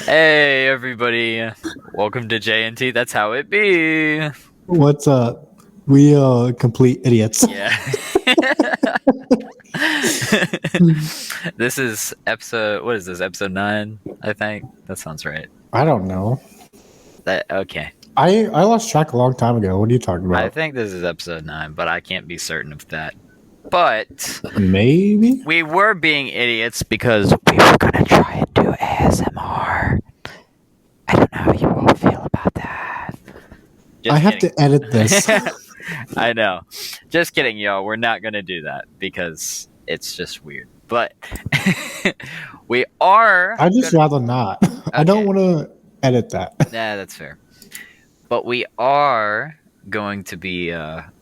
Hey everybody, welcome to J&T. That's how it be. What's up? We complete idiots. Yeah. This is episode. What is this? Episode 9, I think. That sounds right. I don't know. Okay. I lost track a long time ago. What are you talking I about? think this is episode 9, but I can't be certain of that. But Maybe. we were being idiots because we were gonna try and do ASMR. I don't know how you all feel about that. Just I have kidding. to edit this. I know. Just kidding, y'all. We're not going to do that because it's just weird. But we are. I just rather not. I don't want to edit that. Yeah, that's fair. But we are going to be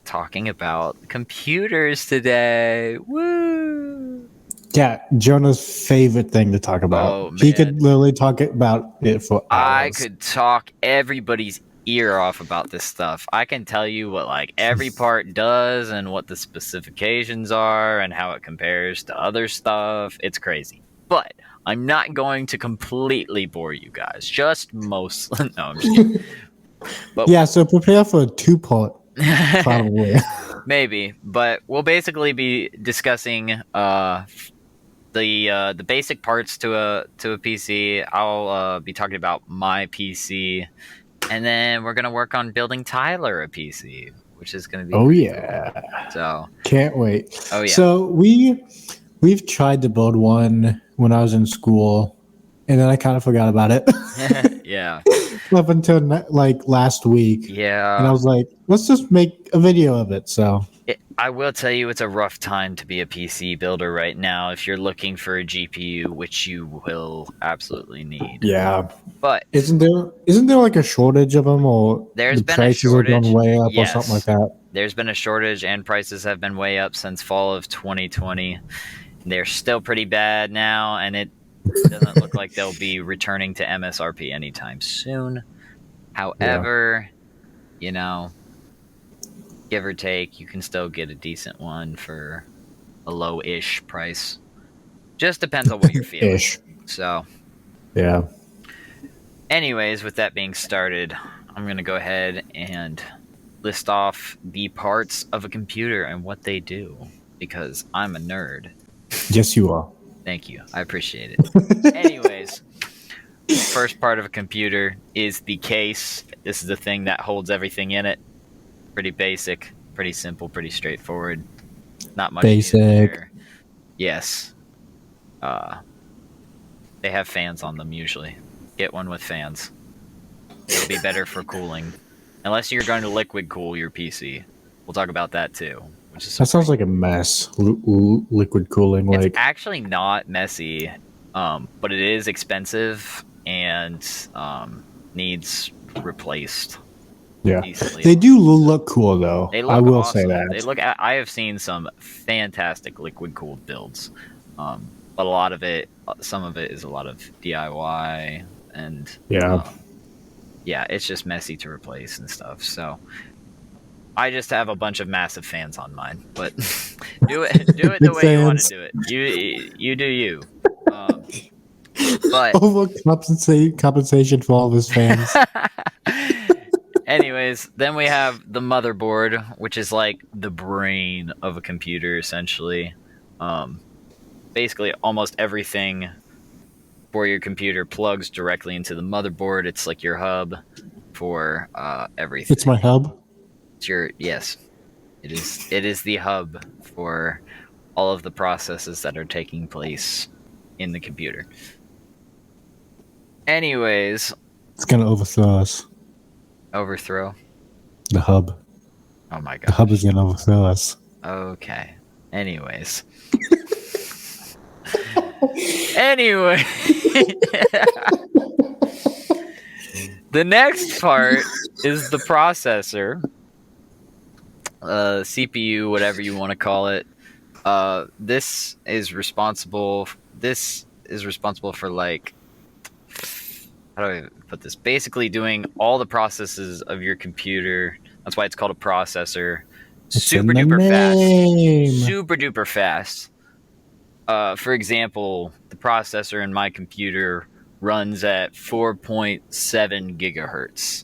talking about computers today. Woo! Yeah, Jonah's favorite thing to talk about. Oh, He man. could literally talk about it for hours. I could talk everybody's ear off about this stuff. I can tell you what like every part does and what the specifications are and how it compares to other stuff. It's crazy. But I'm not going to completely bore you guys. Just mostly. No, I'm just kidding. But Yeah, so prepare for a 2-part probably. maybe. But we'll basically be discussing the basic parts to a PC. I'll be talking about my PC. And then we're gonna work on building Tyler a PC, which is gonna be yeah. cool. So Can't wait. Oh yeah. So we've tried to build one when I was in school, and then I kind of forgot about it. Yeah. Up until like last week. Yeah. And I was like, let's just make a video of it. So I will tell you, it's a rough time to be a PC builder right now if you're looking for a GPU, which you will absolutely need. yeah. But isn't there like a shortage of them, or there's the been a prices have shortage. gone way up Yes. or something like that? There's been a shortage and prices have been way up since fall of 2020. They're still pretty bad now, and it doesn't look like they'll be returning to MSRP anytime soon. However, you know, give or take, you can still get a decent one for a low-ish price. Just depends on what you're feeling. Ish. So, Yeah. anyways, with that being started, I'm going to go ahead and list off the parts of a computer and what they do, because I'm a nerd. Yes, you are. Thank you. I appreciate it. Anyways, first part of a computer is the case. This is the thing that holds everything in it. Pretty basic, pretty simple, pretty straightforward. Not much. Basic. Yes. They have fans on them usually. Get one with fans. It'll be better for cooling. Unless you're going to liquid cool your PC. We'll talk about that too. That sounds like a mess. Liquid cooling, It's like actually not messy, but it is expensive and needs replaced. yeah. Easily. They do look cool though. They look I will awesome. say that. They look. I have seen some fantastic liquid cooled builds, but a lot of it, some of it is a lot of DIY and yeah, it's just messy to replace and stuff. So I just have a bunch of massive fans on mine, but do it the way you want to do it. You do you. But over compensation for all of his fans. anyways, then we have the motherboard, which is like the brain of a computer, essentially. Basically, almost everything for your computer plugs directly into the motherboard. It's like your hub for everything. It's my hub. Yes, it is. It is the hub for all of the processes that are taking place in the computer. Anyways, It's gonna overthrow us. overthrow. The hub. Oh my god. The hub is gonna overthrow us. Okay. Anyways. Anyway. The next part is the processor. CPU, whatever you want to call it. This is responsible for like, how do I put this? Basically doing all the processes of your computer. That's why it's called a processor. Super duper fast. Super duper fast. For example, the processor in my computer runs at 4.7 gigahertz,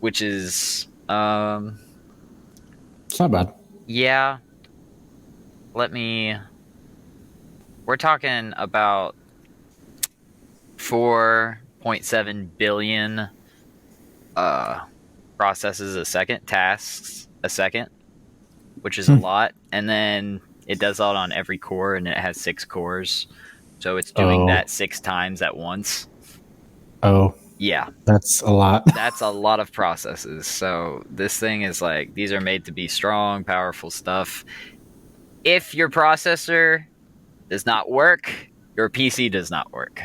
which is It's not bad. yeah. We're talking about 4.7 billion processes a second, tasks a second, which is a lot. And then it does that on every core, and it has 6 cores. So it's doing that 6 times at once. Oh. Yeah. That's a lot. That's a lot of processes. So this thing is like, these are made to be strong, powerful stuff. If your processor does not work, your PC does not work.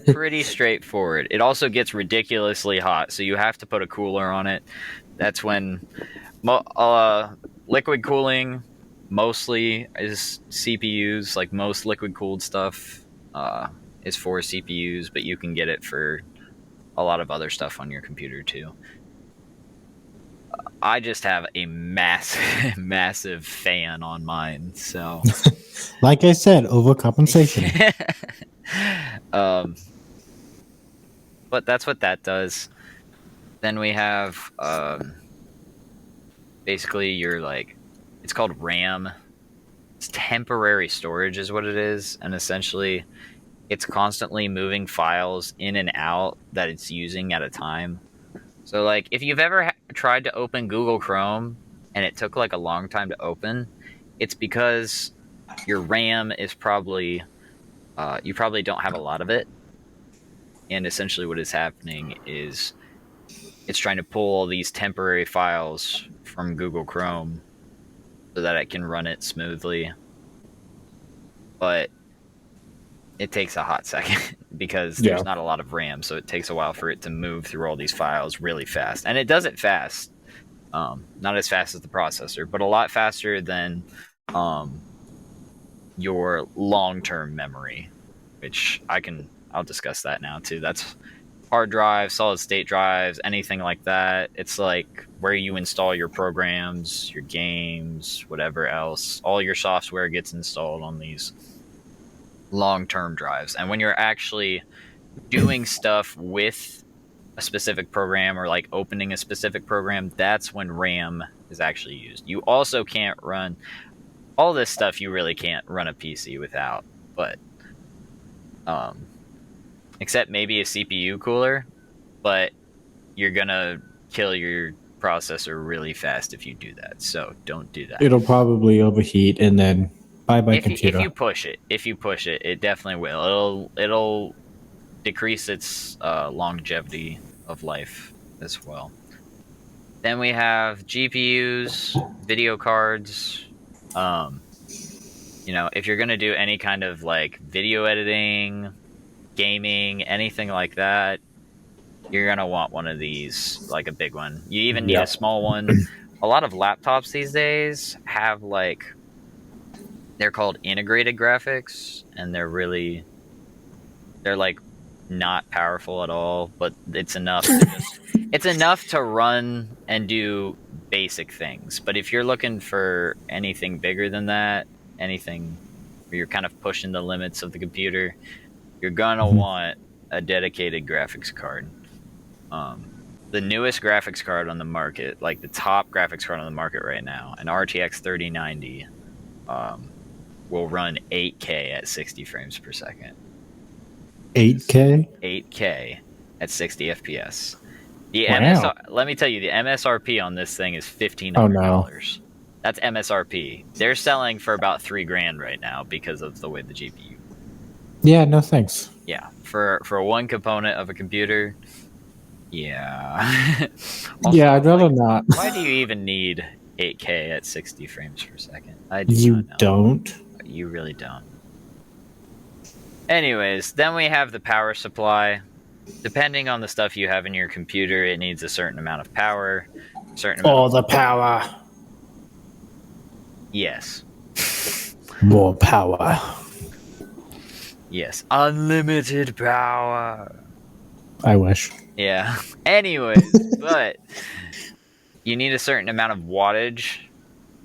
Pretty straightforward. It also gets ridiculously hot, so you have to put a cooler on it. That's when liquid cooling mostly is CPUs. Like most liquid cooled stuff is for CPUs, but you can get it for a lot of other stuff on your computer too. I just have a massive, massive fan on mine, so like I said, overcompensation. But that's what that does. Then we have basically your like, it's called RAM. It's temporary storage is what it is, and essentially it's constantly moving files in and out that it's using at a time. So like if you've ever tried to open Google Chrome and it took like a long time to open, it's because your RAM is probably you probably don't have a lot of it. And essentially what is happening is it's trying to pull all these temporary files from Google Chrome so that it can run it smoothly. But it takes a hot second because there's not a lot of RAM, so it takes a while for it to move through all these files really fast. And it does it fast. Not as fast as the processor, but a lot faster than your long-term memory, which I'll discuss that now too. That's hard drives, solid state drives, anything like that. It's like where you install your programs, your games, whatever else. All your software gets installed on these long-term drives. And when you're actually doing stuff with a specific program or like opening a specific program, that's when RAM is actually used. You also can't run all this stuff. You really can't run a PC without, but except maybe a CPU cooler, but you're gonna kill your processor really fast if you do that. So don't do that. It'll probably overheat and then bye-bye computer. If you push it, it definitely will. It'll decrease its longevity of life as well. Then we have GPUs, video cards. If you're gonna do any kind of like video editing, gaming, anything like that, you're gonna want one of these, like a big one. You even need a small one. A lot of laptops these days have they're called integrated graphics, and they're like not powerful at all, but it's enough to run and do basic things. But if you're looking for anything bigger than that, anything where you're kind of pushing the limits of the computer, you're gonna want a dedicated graphics card. The newest graphics card on the market, like the top graphics card on the market right now, an RTX 3090, will run 8K at 60 frames per second. 8K? 8K at 60 FPS. Let me tell you, the MSRP on this thing is $1,500. Oh, no. That's MSRP. They're selling for about $3,000 right now because of the way the GPU. Yeah, no thanks. Yeah, for one component of a computer. Yeah. Also, yeah, I'd rather not. Why do you even need 8K at 60 frames per second? You don't? You really don't. Anyways, then we have the power supply. Depending on the stuff you have in your computer, it needs a certain amount of power. The power. Yes. More power. Yes. Unlimited power. I wish. Yeah. Anyways, but you need a certain amount of wattage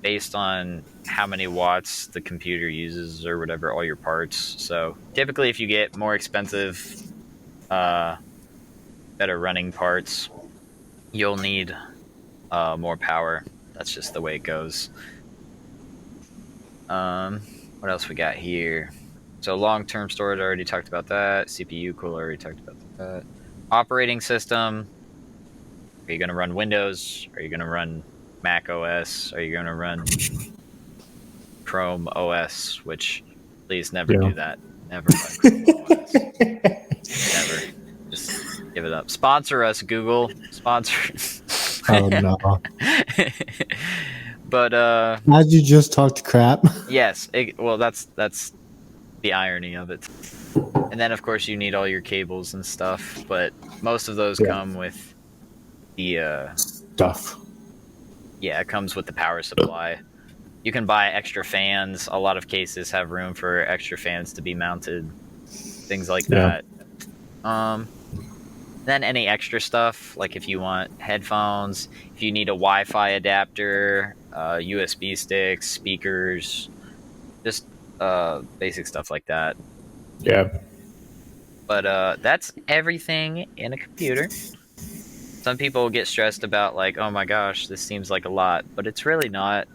based on how many watts the computer uses or whatever, all your parts. So typically if you get more expensive, better running parts, you'll need more power. That's just the way it goes. What else we got here? So long-term storage, I already talked about that. CPU cooler, already talked about that. Operating system. Are you going to run Windows? Are you going to run Mac OS? Are you going to run Chrome OS? Which, please never do that. Never run Chrome OS. Never. Just give it up. Sponsor us, Google. Sponsor. Oh no. But as you just talked crap. Yes. Well, that's the irony of it. And then of course you need all your cables and stuff, but most of those come with the stuff. Yeah, it comes with the power supply. You can buy extra fans. A lot of cases have room for extra fans to be mounted. Things like that. Then any extra stuff, like if you want headphones, if you need a Wi-Fi adapter, USB sticks, speakers, just basic stuff like that. Yeah. But that's everything in a computer. Some people get stressed about like, oh my gosh, this seems like a lot, but it's really not.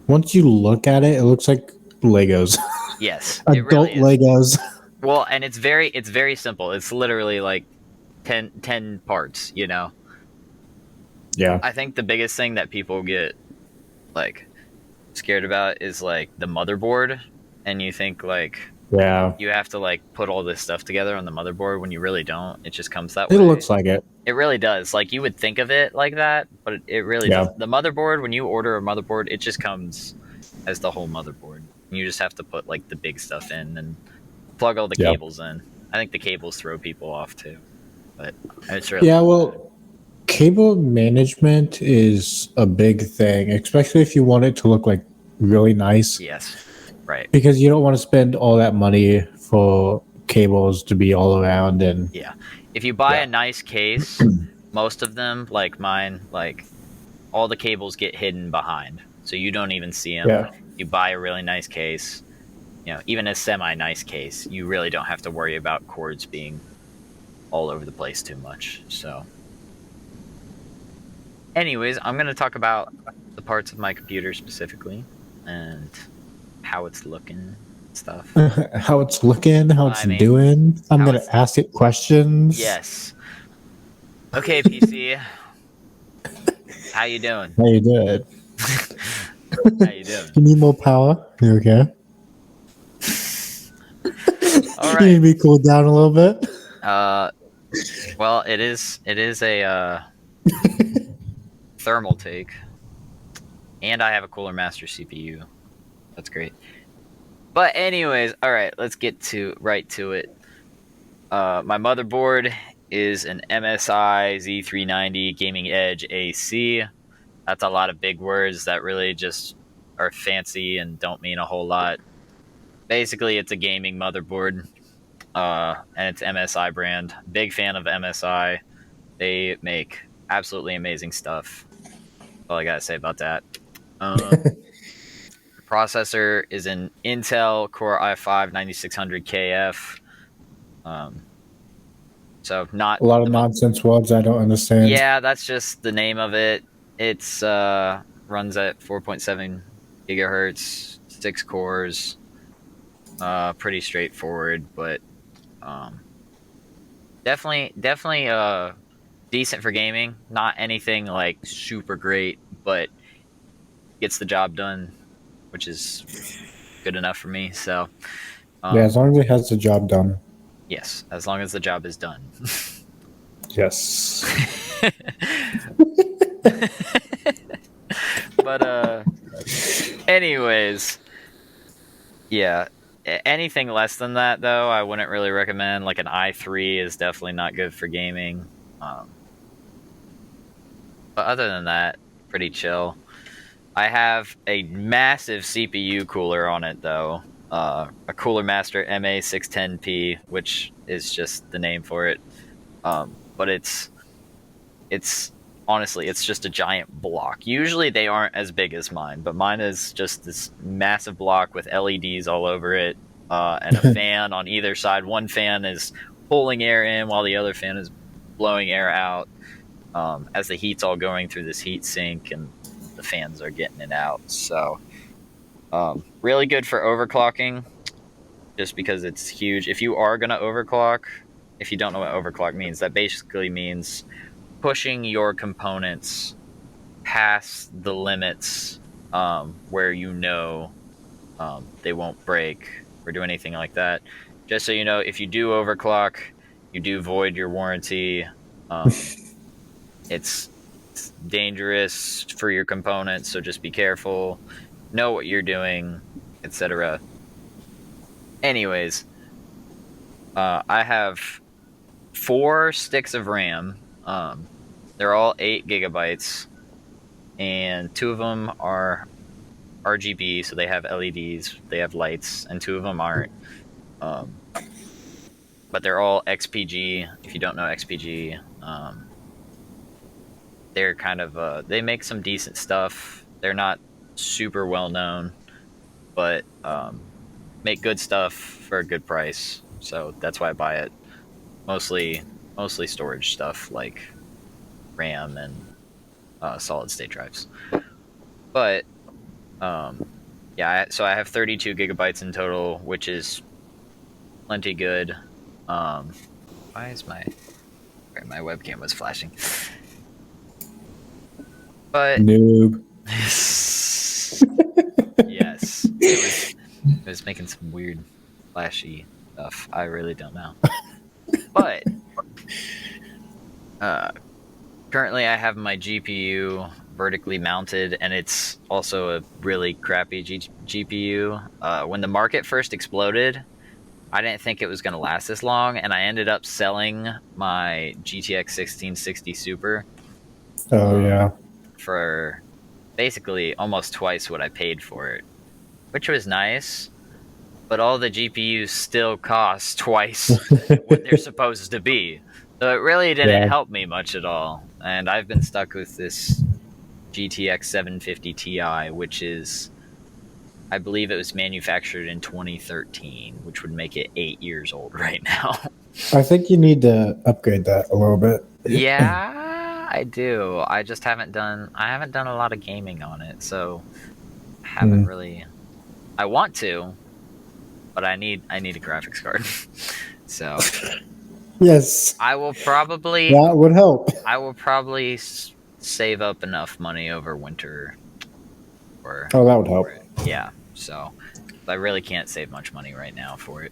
Once you look at it, it looks like Legos. Yes, adult Legos. Well, and it's very simple. It's literally like 10 parts, you know? Yeah. I think the biggest thing that people get like scared about is like the motherboard, and you think like you have to like put all this stuff together on the motherboard when you really don't. It just comes that way. It looks like it. It really does. Like you would think of it like that, but it really does. The motherboard, when you order a motherboard, it just comes as the whole motherboard. You just have to put like the big stuff in and plug all the cables in. I think the cables throw people off too, but it's really well, cable management is a big thing, especially if you want it to look like really nice. Yes, right. Because you don't want to spend all that money for cables to be all around. And if you buy a nice case, most of them, like mine, like all the cables get hidden behind, so you don't even see them. You buy a really nice case. You know, even a semi-nice case, you really don't have to worry about cords being all over the place too much. So, anyways, I'm going to talk about the parts of my computer specifically and how it's looking and stuff. How it's looking, how it's doing. I'm going to ask it questions. Yes. Okay, PC. How you doing? How you doing? How you doing? You need more power? You okay? All right. You need to be cooled down a little bit. Well, it is a thermal take, and I have a Cooler Master CPU. That's great. But anyways, all right, let's get right to it. My motherboard is an MSI Z390 Gaming Edge AC. That's a lot of big words that really just are fancy and don't mean a whole lot. Basically, it's a gaming motherboard, and it's MSI brand. Big fan of MSI. They make absolutely amazing stuff. That's all I gotta say about that. Processor is an Intel Core i5 9600KF. So not a lot of nonsense words I don't understand. Yeah, that's just the name of it. It's runs at 4.7 gigahertz, 6 cores. Pretty straightforward, but definitely decent for gaming. Not anything like super great, but gets the job done, which is good enough for me. So as long as it has the job done. Yes, as long as the job is done. Yes. But anyways, yeah. Anything less than that, though, I wouldn't really recommend. Like an i3 is definitely not good for gaming. But other than that, pretty chill. I have a massive CPU cooler on it, though. A Cooler Master MA610P, which is just the name for it. But it's honestly, it's just a giant block. Usually they aren't as big as mine, but mine is just this massive block with LEDs all over it, and a fan on either side. One fan is pulling air in while the other fan is blowing air out, as the heat's all going through this heat sink and the fans are getting it out. So really good for overclocking, just because it's huge. If you are going to overclock, if you don't know what overclock means, that basically means pushing your components past the limits, where they won't break or do anything like that. Just so you know, if you do overclock, you do void your warranty. It's dangerous for your components, so just be careful, know what you're doing, etc. Anyways, I have 4 sticks of RAM. They're all 8 gigabytes, and 2 of them are RGB, so they have LEDs, they have lights, and 2 of them aren't. But they're all XPG. If you don't know XPG, they're kind of they make some decent stuff. They're not super well known, but make good stuff for a good price. So that's why I buy it. Mostly storage stuff like RAM and solid state drives. But yeah, so I have 32 gigabytes in total, which is plenty good. Why is my webcam was flashing? But Noob. yes, it was making some weird flashy stuff. I really don't know. But currently I have my GPU vertically mounted, and it's also a really crappy GPU. When the market first exploded, I didn't think it was going to last this long, and I ended up selling my GTX 1660 Super. Oh yeah. For basically almost twice what I paid for it, which was nice. But all the GPUs still cost twice what they're supposed to be. So it really didn't help me much at all. And I've been stuck with this GTX 750 Ti, which is, I believe it was manufactured in 2013, which would make it 8 years old right now. I think you need to upgrade that a little bit. Yeah, I do. I just haven't done a lot of gaming on it, so I haven't really. I want to, but I need a graphics card. So yes, I will probably that would help. I will probably save up enough money over winter. Oh, that would help. Yeah, so I really can't save much money right now for it.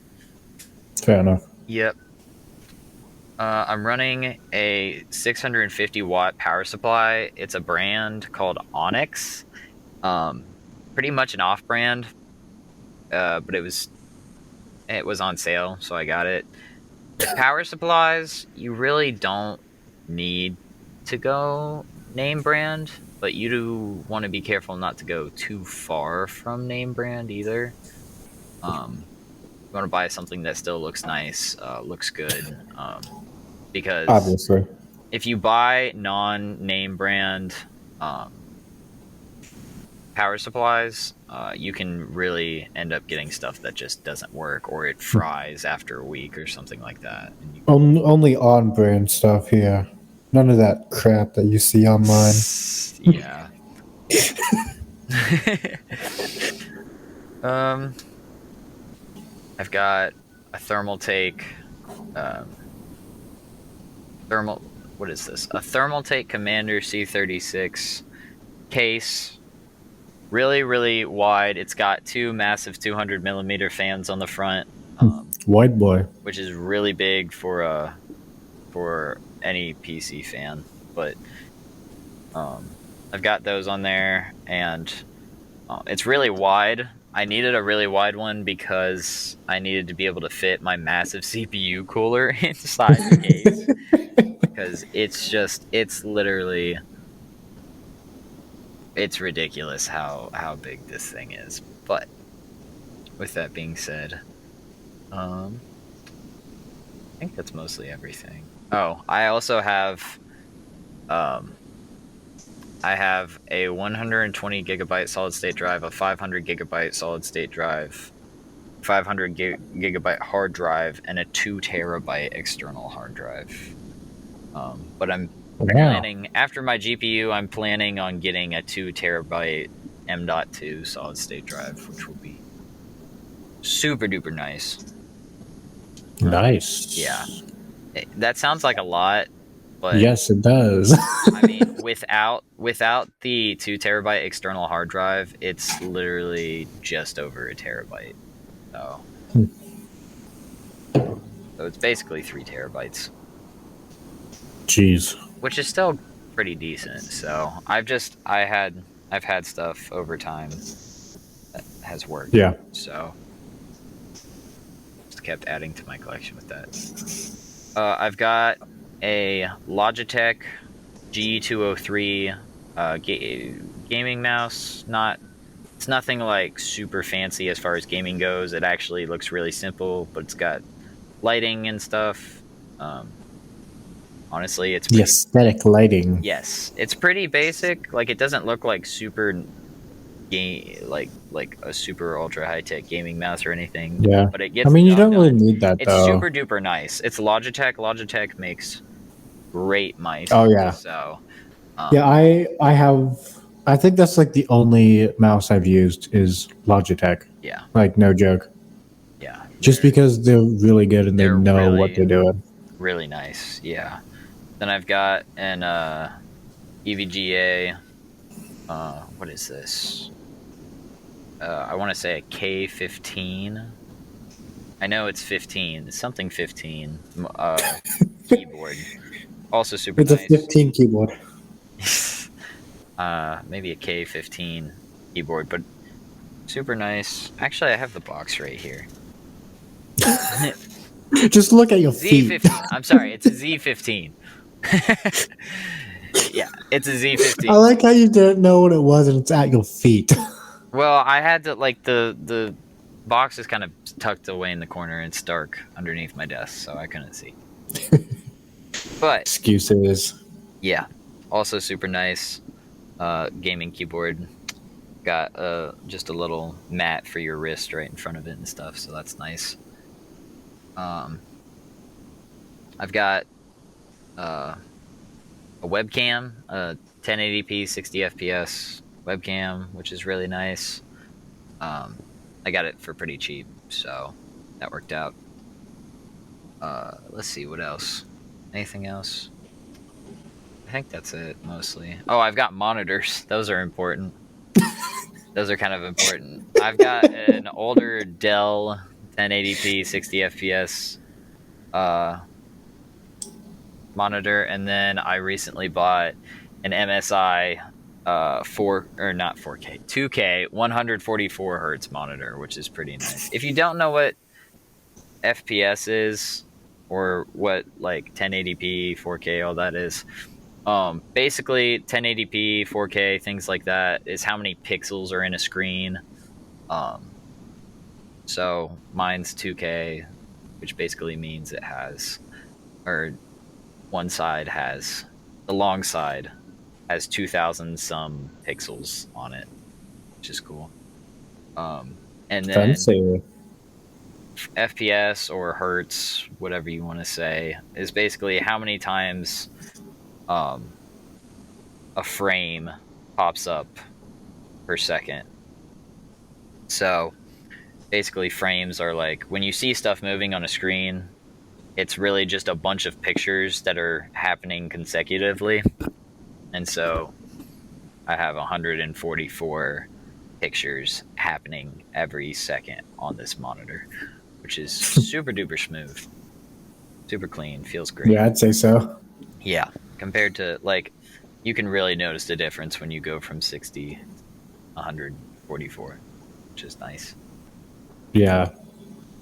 Fair enough. Yep. I'm running a 650 watt power supply. It's a brand called Onyx. Pretty much an off-brand, but it was on sale, so I got it. Power supplies, you really don't need to go name brand, but you do want to be careful not to go too far from name brand either. You want to buy something that still looks nice, looks good, because obviously, if you buy non-name brand power supplies, you can really end up getting stuff that just doesn't work, or it fries after a week or something like that. And only on brand stuff here. None of that crap that you see online. Yeah. I've got a Thermaltake. What is this? A Thermaltake Commander C36 case. Really, really wide. It's got 2 massive 200 millimeter fans on the front. White boy. Which is really big for any PC fan. But I've got those on there, and it's really wide. I needed a really wide one because I needed to be able to fit my massive CPU cooler inside the case. Because it's ridiculous how big this thing is. But with that being said, I think that's mostly everything. Oh, I also have I have a 120 gigabyte solid state drive, a 500 gigabyte solid state drive, 500 gigabyte hard drive, and a 2 terabyte external hard drive. But I'm planning, after my GPU, I'm planning on getting a 2 terabyte M.2 solid state drive, which will be super duper nice. Nice. Yeah. That sounds like a lot, but yes, it does. I mean, without the 2 terabyte external hard drive, it's literally just over a terabyte. So, it's basically 3 terabytes. Jeez. Which is still pretty decent. So I've had stuff over time that has worked. Yeah. So just kept adding to my collection with that. I've got a Logitech G203 gaming mouse. It's nothing like super fancy as far as gaming goes. It actually looks really simple, but it's got lighting and stuff. Honestly, it's the aesthetic lighting. Yes, it's pretty basic. Like, it doesn't look like super like a super ultra high tech gaming mouse or anything. Yeah, but it gets. I mean, you don't really need that. It's super duper nice. It's Logitech. Logitech makes great mice. Oh yeah. So. Yeah, I think that's like the only mouse I've used is Logitech. Yeah. Like, no joke. Yeah. Just because they're really good and they know really, what they're doing. Really nice. Yeah. Then I've got an EVGA. What is this? I want to say a K15. I know it's 15. It's something 15. Keyboard. Also super nice. It's a 15 keyboard. Maybe a K15 keyboard, but super nice. Actually, I have the box right here. Just look at your feet. Z15. I'm sorry, it's a Z15. Yeah, it's a Z15. I like how you didn't know what it was and it's at your feet. Well, I had to, like, the box is kind of tucked away in the corner and it's dark underneath my desk, so I couldn't see. But excuses. Yeah, also super nice gaming keyboard. Got just a little mat for your wrist right in front of it and stuff, so that's nice. I've got a webcam, a 1080p 60 FPS webcam, which is really nice. I got it for pretty cheap, so that worked out. Let's see, what else? Anything else? I think that's it, mostly. Oh, I've got monitors. Those are important. Those are kind of important. I've got an older Dell 1080p 60 FPS monitor, and then I recently bought an MSI 2K 144 hertz monitor, which is pretty nice. If you don't know what FPS is, or what like 1080p 4K all that is, basically 1080p 4K things like that is how many pixels are in a screen. So mine's 2K, which basically means it has, or one side has, the long side has 2,000 some pixels on it, which is cool. And then fancy. FPS or hertz, whatever you want to say, is basically how many times a frame pops up per second. So basically frames are like, when you see stuff moving on a screen, it's really just a bunch of pictures that are happening consecutively. And so I have 144 pictures happening every second on this monitor, which is super duper smooth, super clean, feels great. Yeah, I'd say so. Yeah, compared to, like, you can really notice the difference when you go from 60 to 144, which is nice. Yeah,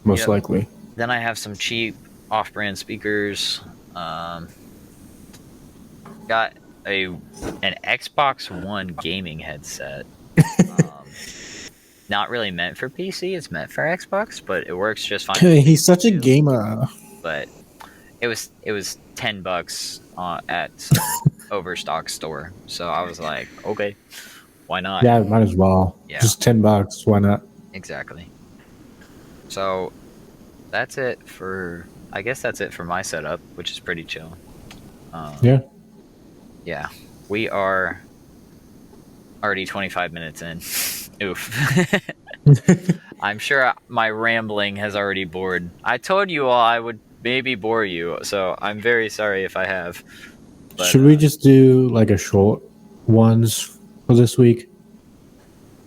most likely. Then I have some cheap off-brand speakers. Got an Xbox One gaming headset. Not really meant for PC, it's meant for Xbox, but it works just fine. He's such a gamer. But it was $10 at overstock store. So I was like, okay, why not? Yeah, might as well. Yeah. Just $10. Why not? Exactly. So that's it for. I guess that's it for my setup, which is pretty chill. Yeah. Yeah. We are already 25 minutes in. Oof. I'm sure my rambling has already bored. I told you all I would maybe bore you, so I'm very sorry if I have. But, Should we just do like a short ones for this week?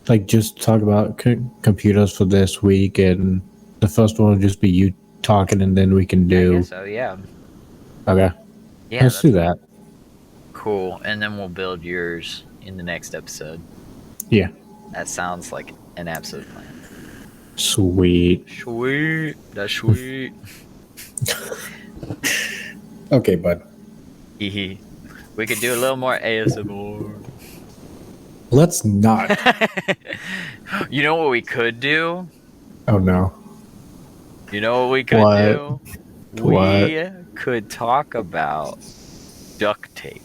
Like just talk about computers for this week, and the first one will just be you talking, and then we can I do. guess so, yeah. Okay. Yeah, Let's do that. cool. And then we'll build yours in the next episode. Yeah. That sounds like an absolute plan. Sweet. Sweet. That's sweet. Okay, bud. We could do a little more ASMR. Let's not. You know what we could do? Oh no. You know what we could What? do? What? We could talk about duct tape.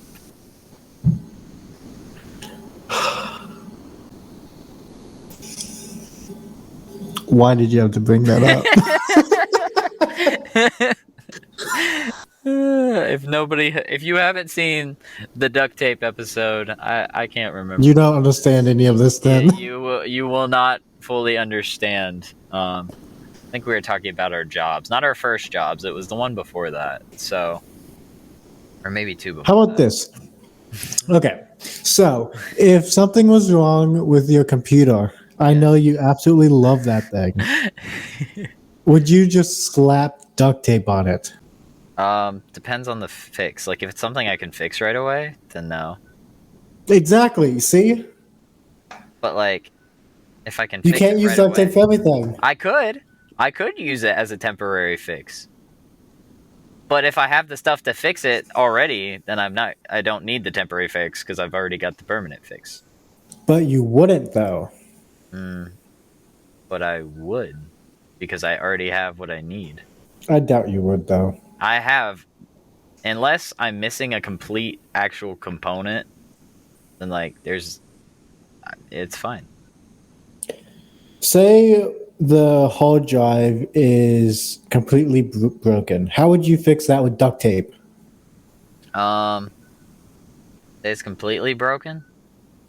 Why did you have to bring that up? If you haven't seen the duct tape episode, I can't remember. You don't understand any of this then? You will not fully understand. I think we were talking about our jobs, not our first jobs. It was the one before that. So, or maybe two before. How about this? Okay. So, if something was wrong with your computer, I know you absolutely love that thing. Would you just slap duct tape on it? Depends on the fix. Like if it's something I can fix right away, then no. Exactly. See? But like, if I can, You fix can't it use right duct tape away, for everything. I could use it as a temporary fix. But if I have the stuff to fix it already, then I don't need the temporary fix because I've already got the permanent fix. But you wouldn't, though. But I would, because I already have what I need. I doubt you would, though. I have, unless I'm missing a complete actual component, then like it's fine. Say the hard drive is completely broken. How would you fix that with duct tape? It's completely broken?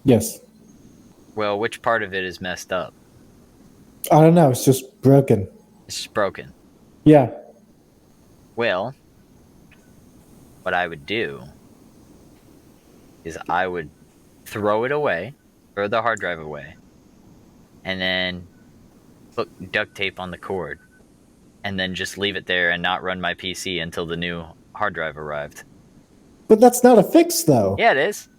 Yes. Well, which part of it is messed up? I don't know. It's just broken. It's just broken. Yeah. Well, what I would do is I would throw it away, throw the hard drive away, and then put duct tape on the cord, and then just leave it there and not run my PC until the new hard drive arrived. But that's not a fix, though. Yeah, it is.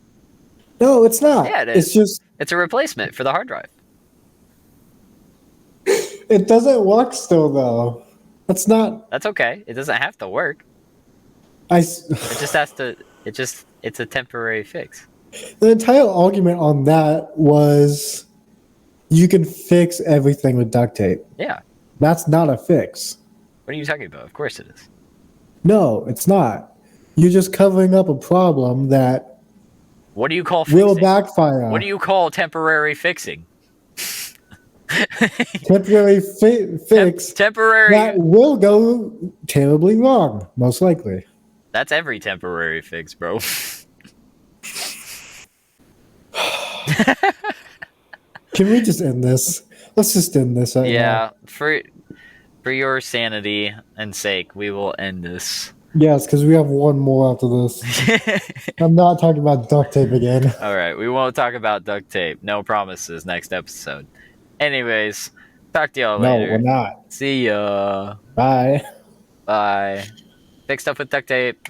No, it's not. Yeah, it is. It's just... It's a replacement for the hard drive. It doesn't work still, though. That's not... That's okay. It doesn't have to work. It just has to... It's a temporary fix. The entire argument on that was you can fix everything with duct tape. Yeah. That's not a fix. What are you talking about? Of course it is. No, it's not. You're just covering up a problem that what do you call fixing? Will backfire. What do you call temporary fixing? Temporary fix. Temporary. That will go terribly wrong, most likely. That's every temporary fix, bro. Can we just end this? Let's just end this right now. For your sanity and sake, we will end this. Yes, because we have one more after this. I'm not talking about duct tape again. All right, we won't talk about duct tape. No promises next episode. Anyways, talk to y'all later. No, we're not. See ya. Bye. Bye. Fix stuff with duct tape.